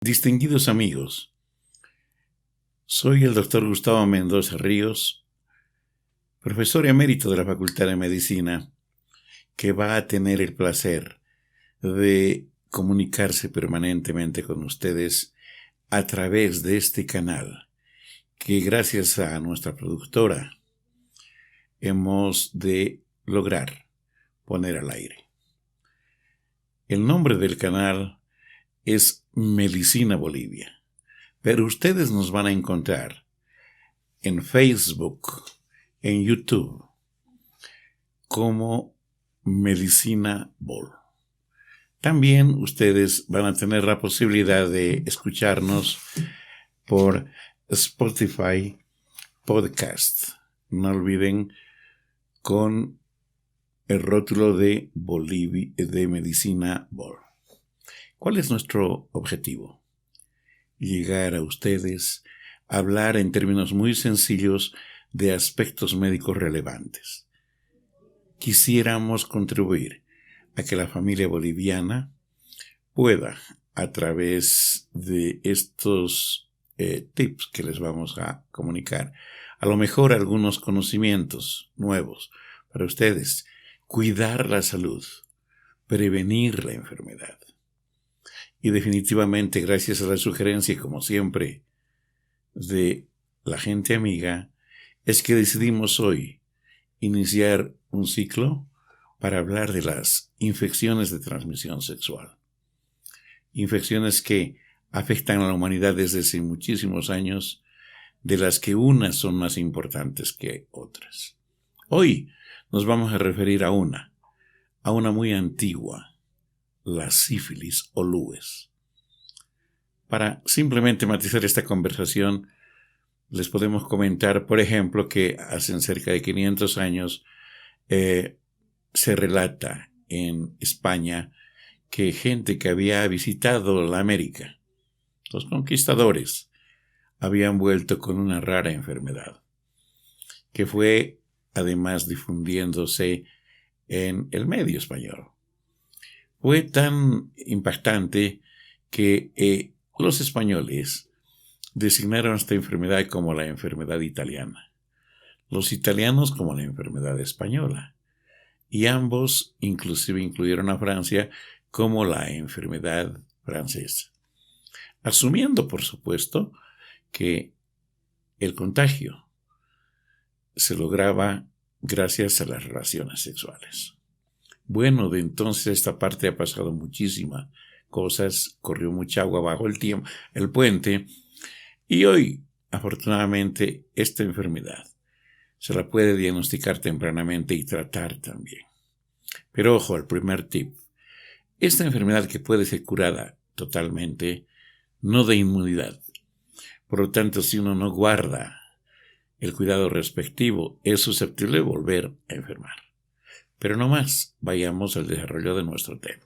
Distinguidos amigos, soy el doctor Gustavo Mendoza Ríos, profesor emérito de la Facultad de Medicina, que va a tener el placer de comunicarse permanentemente con ustedes a través de este canal, que gracias a nuestra productora hemos de lograr poner al aire. El nombre del canal es Medicina Bolivia, pero ustedes nos van a encontrar en Facebook, en YouTube, como Medicina Bol. También ustedes van a tener la posibilidad de escucharnos por Spotify Podcast. No olviden con el rótulo de Medicina Bol. ¿Cuál es nuestro objetivo? Llegar a ustedes a hablar en términos muy sencillos de aspectos médicos relevantes. Quisiéramos contribuir a que la familia boliviana pueda, a través de estos tips que les vamos a comunicar, a lo mejor algunos conocimientos nuevos para ustedes, cuidar la salud, prevenir la enfermedad. Y definitivamente, gracias a la sugerencia, como siempre, de la gente amiga, es que decidimos hoy iniciar un ciclo para hablar de las infecciones de transmisión sexual. Infecciones que afectan a la humanidad desde hace muchísimos años, de las que unas son más importantes que otras. Hoy nos vamos a referir a una muy antigua, la sífilis o lues. Para simplemente matizar esta conversación, les podemos comentar, por ejemplo, que hace cerca de 500 años se relata en España que gente que había visitado la América, los conquistadores, habían vuelto con una rara enfermedad, que fue además difundiéndose en el medio español. Fue tan impactante que los españoles designaron esta enfermedad como la enfermedad italiana, los italianos como la enfermedad española, y ambos inclusive incluyeron a Francia como la enfermedad francesa, asumiendo, por supuesto, que el contagio se lograba gracias a las relaciones sexuales. Bueno, de entonces esta parte ha pasado muchísimas cosas, corrió mucha agua bajo el puente, y hoy, afortunadamente, esta enfermedad se la puede diagnosticar tempranamente y tratar también. Pero ojo, el primer tip. Esta enfermedad, que puede ser curada totalmente, no da inmunidad. Por lo tanto, si uno no guarda el cuidado respectivo, es susceptible de volver a enfermar. Pero no más, vayamos al desarrollo de nuestro tema.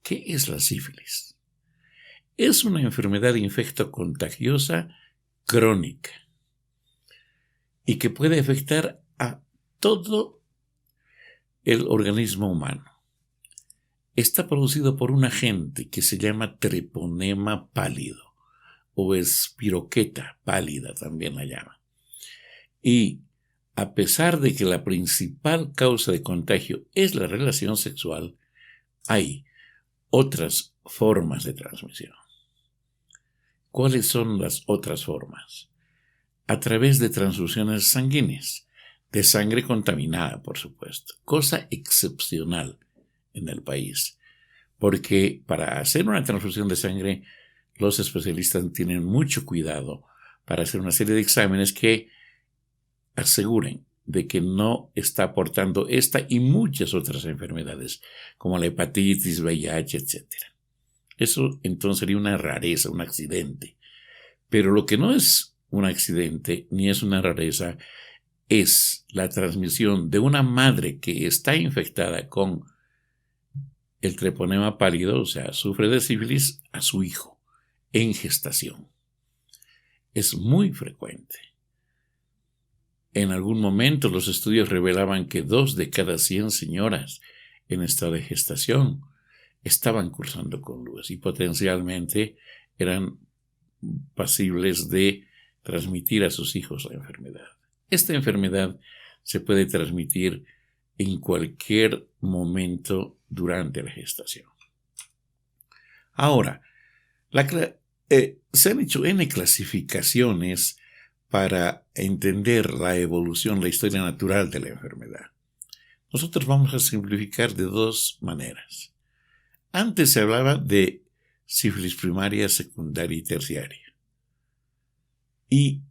¿Qué es la sífilis? Es una enfermedad infectocontagiosa crónica y que puede afectar a todo el organismo humano. Está producido por un agente que se llama treponema pálido o espiroqueta pálida, también la llaman. Y a pesar de que la principal causa de contagio es la relación sexual, hay otras formas de transmisión. ¿Cuáles son las otras formas? A través de transfusiones sanguíneas, de sangre contaminada, por supuesto, cosa excepcional en el país, porque para hacer una transfusión de sangre, los especialistas tienen mucho cuidado para hacer una serie de exámenes que aseguren de que no está aportando esta y muchas otras enfermedades, como la hepatitis, VIH, etc. Eso entonces sería una rareza, un accidente. Pero lo que no es un accidente ni es una rareza es la transmisión de una madre que está infectada con el treponema pálido, o sea, sufre de sífilis, a su hijo en gestación. Es muy frecuente. En algún momento los estudios revelaban que 2 de cada 100 señoras en estado de gestación estaban cursando con lues y potencialmente eran pasibles de transmitir a sus hijos la enfermedad. Esta enfermedad se puede transmitir en cualquier momento durante la gestación. Ahora, se han hecho N clasificaciones para entender la evolución, la historia natural de la enfermedad. Nosotros vamos a simplificar de dos maneras. Antes se hablaba de sífilis primaria, secundaria y terciaria. Y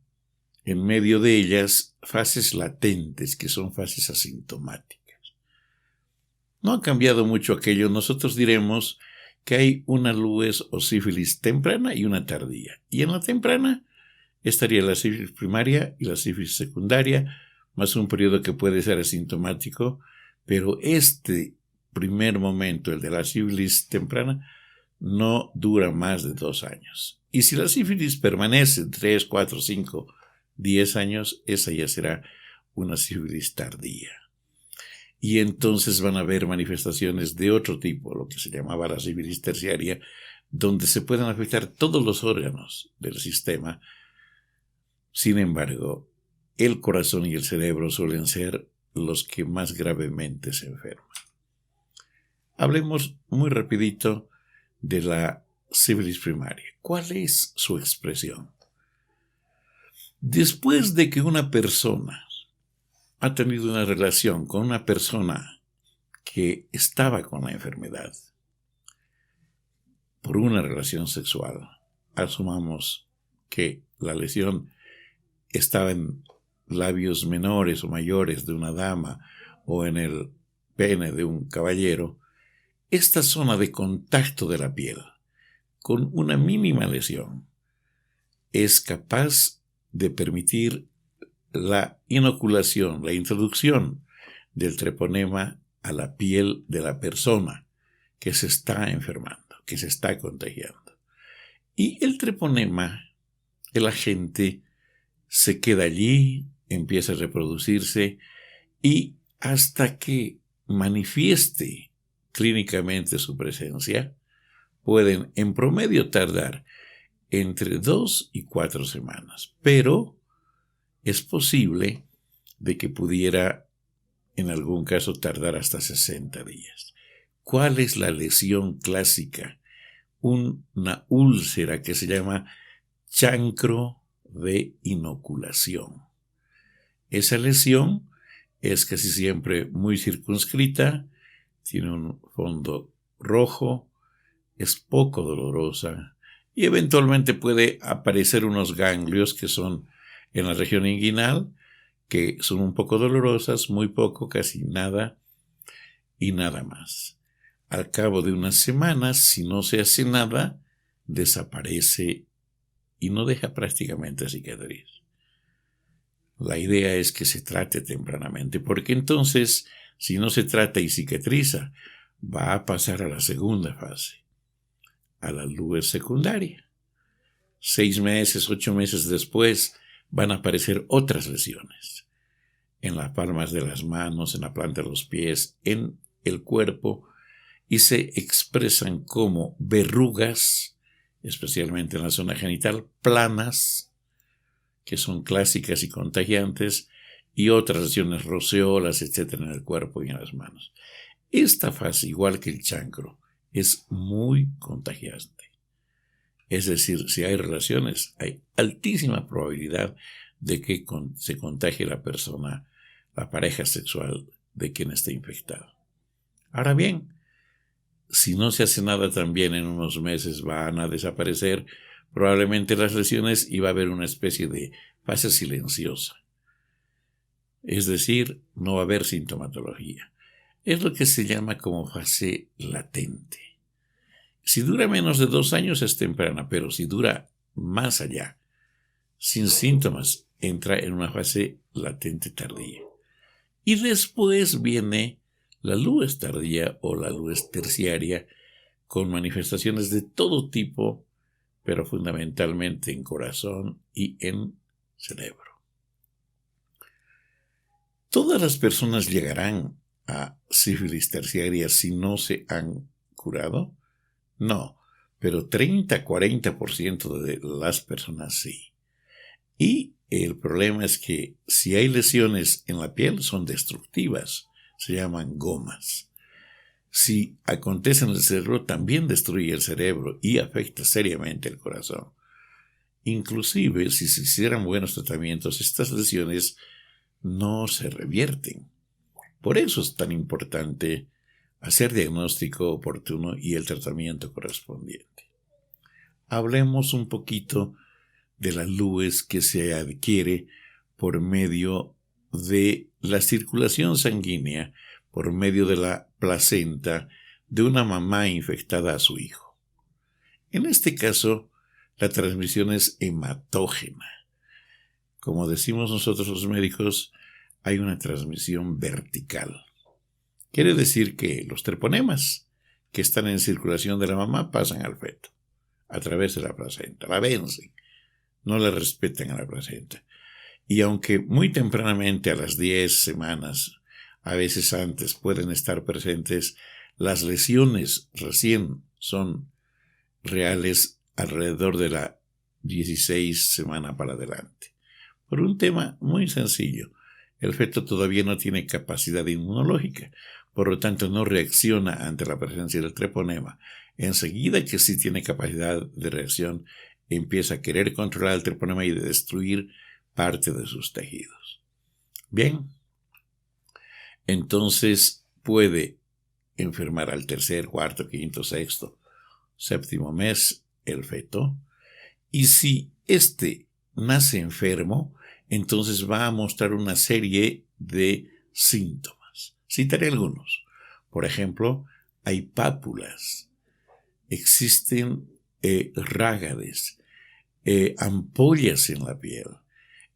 en medio de ellas, fases latentes, que son fases asintomáticas. No ha cambiado mucho aquello. Nosotros diremos que hay una LUES o sífilis temprana y una tardía. Y en la temprana estaría la sífilis primaria y la sífilis secundaria, más un periodo que puede ser asintomático, pero este primer momento, el de la sífilis temprana, no dura más de 2 años. Y si la sífilis permanece 3, 4, 5, 10 años, esa ya será una sífilis tardía. Y entonces van a haber manifestaciones de otro tipo, lo que se llamaba la sífilis terciaria, donde se pueden afectar todos los órganos del sistema. Sin embargo, el corazón y el cerebro suelen ser los que más gravemente se enferman. Hablemos muy rapidito de la sífilis primaria. ¿Cuál es su expresión? Después de que una persona ha tenido una relación con una persona que estaba con la enfermedad por una relación sexual, asumamos que la lesión estaba en labios menores o mayores de una dama o en el pene de un caballero, esta zona de contacto de la piel con una mínima lesión es capaz de permitir la inoculación, la introducción del treponema a la piel de la persona que se está enfermando, que se está contagiando. Y el treponema, el agente, se queda allí, empieza a reproducirse y hasta que manifieste clínicamente su presencia, pueden en promedio tardar entre 2 y 4 semanas, pero es posible de que pudiera en algún caso tardar hasta 60 días. ¿Cuál es la lesión clásica? Una úlcera que se llama chancro de inoculación. Esa lesión es casi siempre muy circunscrita, tiene un fondo rojo, es poco dolorosa y eventualmente puede aparecer unos ganglios que son en la región inguinal, que son un poco dolorosas, muy poco, casi nada y nada más. Al cabo de unas semanas, si no se hace nada, desaparece y no deja prácticamente cicatriz. La idea es que se trate tempranamente, porque entonces, si no se trata y cicatriza, va a pasar a la segunda fase, a la LUES secundaria. 6 meses, 8 meses después, van a aparecer otras lesiones, en las palmas de las manos, en la planta de los pies, en el cuerpo, y se expresan como verrugas, especialmente en la zona genital, planas, que son clásicas y contagiantes, y otras lesiones, roceolas, etc., en el cuerpo y en las manos. Esta fase, igual que el chancro, es muy contagiante. Es decir, si hay relaciones, hay altísima probabilidad de que se contagie la persona, la pareja sexual de quien esté infectado. Ahora bien, si no se hace nada también en unos meses van a desaparecer probablemente las lesiones y va a haber una especie de fase silenciosa. Es decir, no va a haber sintomatología. Es lo que se llama como fase latente. Si dura menos de 2 años es temprana, pero si dura más allá, sin síntomas, entra en una fase latente tardía. Y después viene la LUES tardía o la LUES terciaria, con manifestaciones de todo tipo, pero fundamentalmente en corazón y en cerebro. ¿Todas las personas llegarán a sífilis terciaria si no se han curado? No, pero 30-40% de las personas sí. Y el problema es que si hay lesiones en la piel son destructivas, se llaman gomas. Si acontece en el cerebro también destruye el cerebro y afecta seriamente el corazón. Inclusive si se hicieran buenos tratamientos, estas lesiones no se revierten. Por eso es tan importante hacer diagnóstico oportuno y el tratamiento correspondiente. Hablemos un poquito de la luz que se adquiere por medio de la circulación sanguínea, por medio de la placenta de una mamá infectada a su hijo. En este caso, la transmisión es hematógena. Como decimos nosotros los médicos, hay una transmisión vertical. Quiere decir que los treponemas que están en circulación de la mamá pasan al feto, a través de la placenta, la vencen, no le respetan a la placenta. Y aunque muy tempranamente, a las 10 semanas, a veces antes, pueden estar presentes, las lesiones recién son reales alrededor de la 16 semana para adelante. Por un tema muy sencillo, el feto todavía no tiene capacidad inmunológica, por lo tanto no reacciona ante la presencia del treponema. Enseguida que sí tiene capacidad de reacción, empieza a querer controlar el treponema y destruir parte de sus tejidos. Bien, entonces puede enfermar al tercer, cuarto, quinto, sexto, séptimo mes el feto, y si éste nace enfermo, entonces va a mostrar una serie de síntomas. Citaré algunos. Por ejemplo, hay pápulas, existen rágades, ampollas en la piel.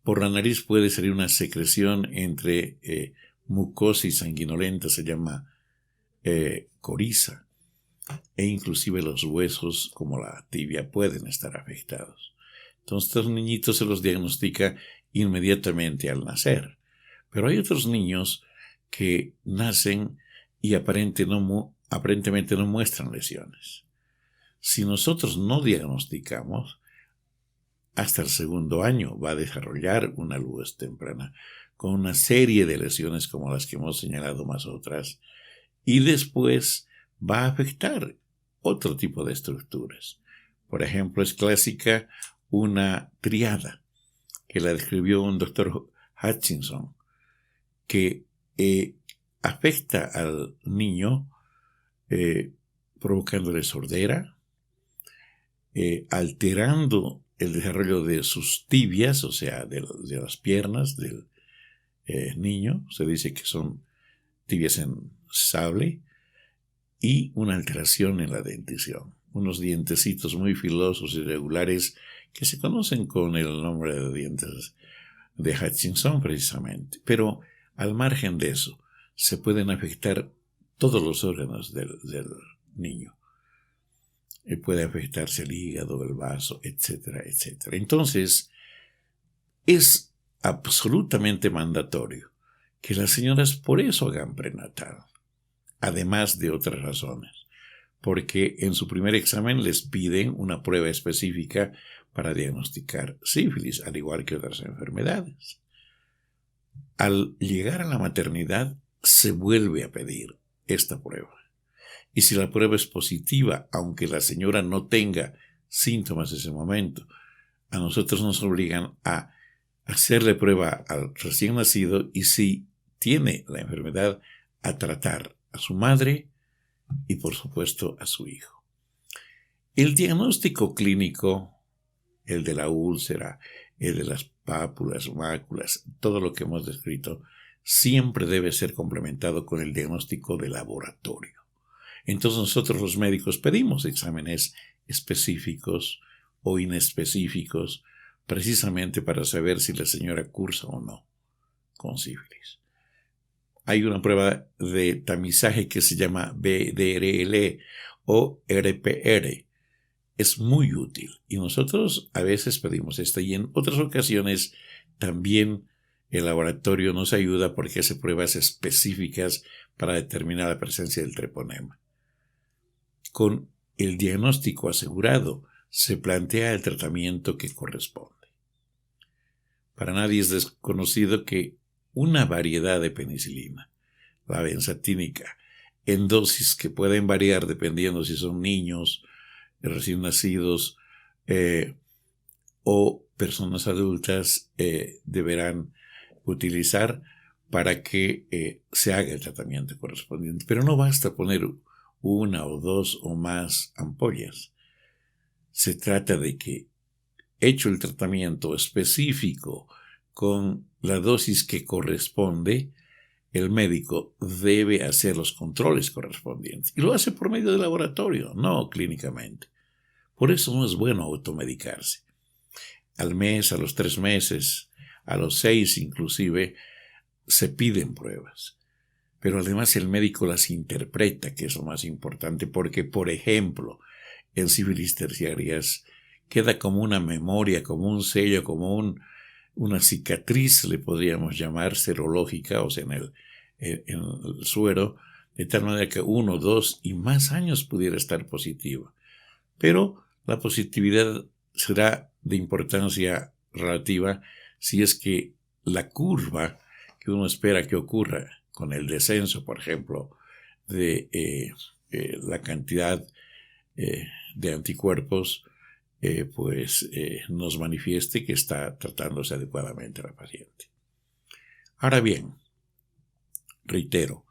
Por la nariz puede salir una secreción entre mucosa y sanguinolenta, se llama coriza, e inclusive los huesos como la tibia pueden estar afectados. Entonces, estos niñitos se los diagnostica inmediatamente al nacer. Pero hay otros niños que nacen y aparentemente no muestran lesiones. Si nosotros no diagnosticamos, hasta el segundo año va a desarrollar una luz temprana con una serie de lesiones como las que hemos señalado más otras, y después va a afectar otro tipo de estructuras. Por ejemplo, es clásica una triada que la describió un doctor Hutchinson, que afecta al niño provocándole sordera, alterando el desarrollo de sus tibias, o sea, de las piernas del niño. Se dice que son tibias en sable, y una alteración en la dentición. Unos dientecitos muy filosos y irregulares que se conocen con el nombre de dientes de Hutchinson precisamente. Pero al margen de eso, se pueden afectar todos los órganos del niño. Puede afectarse el hígado, el vaso, etcétera, etcétera. Entonces, es absolutamente mandatorio que las señoras por eso hagan prenatal, además de otras razones, porque en su primer examen les piden una prueba específica para diagnosticar sífilis, al igual que otras enfermedades. Al llegar a la maternidad, se vuelve a pedir esta prueba. Y si la prueba es positiva, aunque la señora no tenga síntomas en ese momento, a nosotros nos obligan a hacerle prueba al recién nacido y si tiene la enfermedad, a tratar a su madre y por supuesto a su hijo. El diagnóstico clínico, el de la úlcera, el de las pápulas, máculas, todo lo que hemos descrito, siempre debe ser complementado con el diagnóstico de laboratorio. Entonces nosotros los médicos pedimos exámenes específicos o inespecíficos precisamente para saber si la señora cursa o no con sífilis. Hay una prueba de tamizaje que se llama BDRL o RPR. Es muy útil y nosotros a veces pedimos esta y en otras ocasiones también el laboratorio nos ayuda porque hace pruebas específicas para determinar la presencia del treponema. Con el diagnóstico asegurado, se plantea el tratamiento que corresponde. Para nadie es desconocido que una variedad de penicilina, la benzatínica, en dosis que pueden variar dependiendo si son niños, recién nacidos o personas adultas, deberán utilizar para que se haga el tratamiento correspondiente. Pero no basta poner una o dos o más ampollas. Se trata de que, hecho el tratamiento específico con la dosis que corresponde, el médico debe hacer los controles correspondientes. Y lo hace por medio del laboratorio, no clínicamente. Por eso no es bueno automedicarse. Al mes, a los 3 meses, a los 6 inclusive, se piden pruebas. Pero además el médico las interpreta, que es lo más importante, porque, por ejemplo, en sífilis terciarias queda como una memoria, como un sello, como una cicatriz, le podríamos llamar, serológica, o sea, en el suero, de tal manera que 1, 2 y más años pudiera estar positiva. Pero la positividad será de importancia relativa si es que la curva que uno espera que ocurra con el descenso, por ejemplo, de la cantidad de anticuerpos, nos manifieste que está tratándose adecuadamente la paciente. Ahora bien, reitero,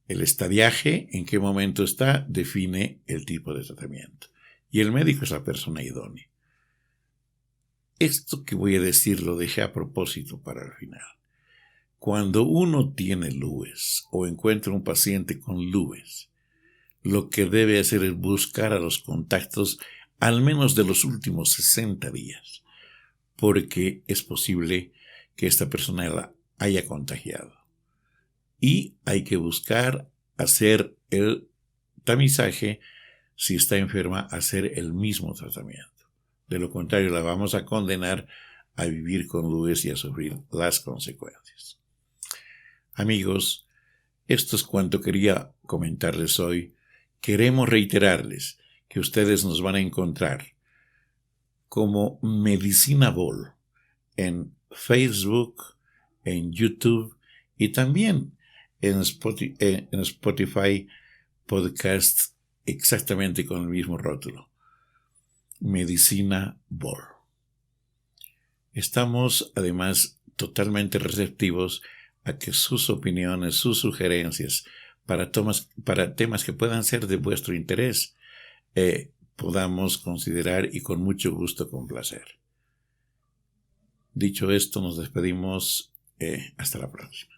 el estadiaje, en qué momento está, define el tipo de tratamiento. Y el médico es la persona idónea. Esto que voy a decir lo dejé a propósito para el final. Cuando uno tiene LUES o encuentra un paciente con LUES, lo que debe hacer es buscar a los contactos al menos de los últimos 60 días, porque es posible que esta persona la haya contagiado. Y hay que buscar hacer el tamizaje, si está enferma, hacer el mismo tratamiento. De lo contrario, la vamos a condenar a vivir con LUES y a sufrir las consecuencias. Amigos, esto es cuanto quería comentarles hoy. Queremos reiterarles que ustedes nos van a encontrar como Medicina Bol en Facebook, en YouTube y también en Spotify Podcast, exactamente con el mismo rótulo. Medicina Bol. Estamos además totalmente receptivos a que sus opiniones, sus sugerencias para temas que puedan ser de vuestro interés, podamos considerar y con mucho gusto complacer. Dicho esto, nos despedimos. Hasta la próxima.